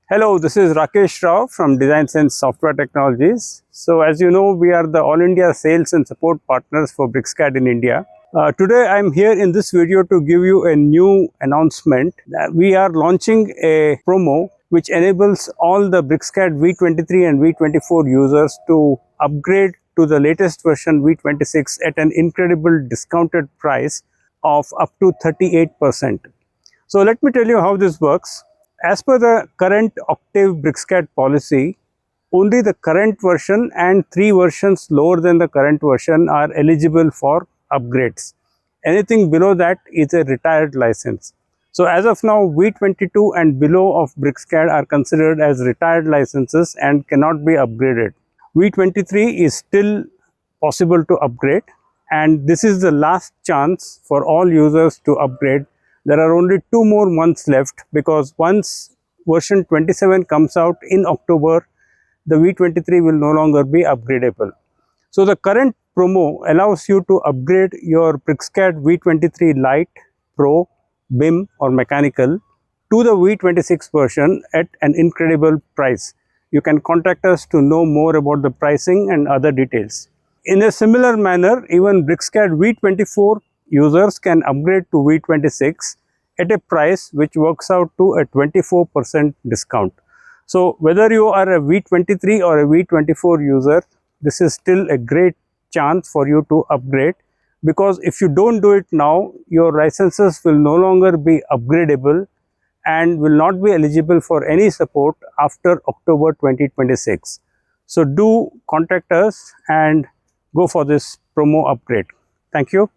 Hello, this is Rakesh Rao from DesignSense Software Technologies. So as you know, we are the All India Sales and Support Partners for BricsCAD in India. Today I am here in this video to give you a new announcement that we are launching a promo which enables all the BricsCAD V23 and V24 users to upgrade to the latest version V26 at an incredible discounted price of up to 38%. So let me tell you how this works. As per the current Octave BricsCAD policy, only the current version and 3 versions lower than the current version are eligible for upgrades. Anything below that is a retired license. So as of now, V22 and below of BricsCAD are considered as retired licenses and cannot be upgraded. V23 is still possible to upgrade, and this is the last chance for all users to upgrade. There are only 2 more months left, because once version 27 comes out in October, the V23 will no longer be upgradable. So the current promo allows you to upgrade your BricsCAD V23 Lite, Pro, BIM or Mechanical to the V26 version at an incredible price. You can contact us to know more about the pricing and other details. In a similar manner, even BricsCAD V24 users can upgrade to V26 at a price which works out to a 24% discount. So whether you are a V23 or a V24 user, this is still a great chance for you to upgrade, because if you don't do it now, your licenses will no longer be upgradable and will not be eligible for any support after October 2026. So do contact us and go for this promo upgrade. Thank you.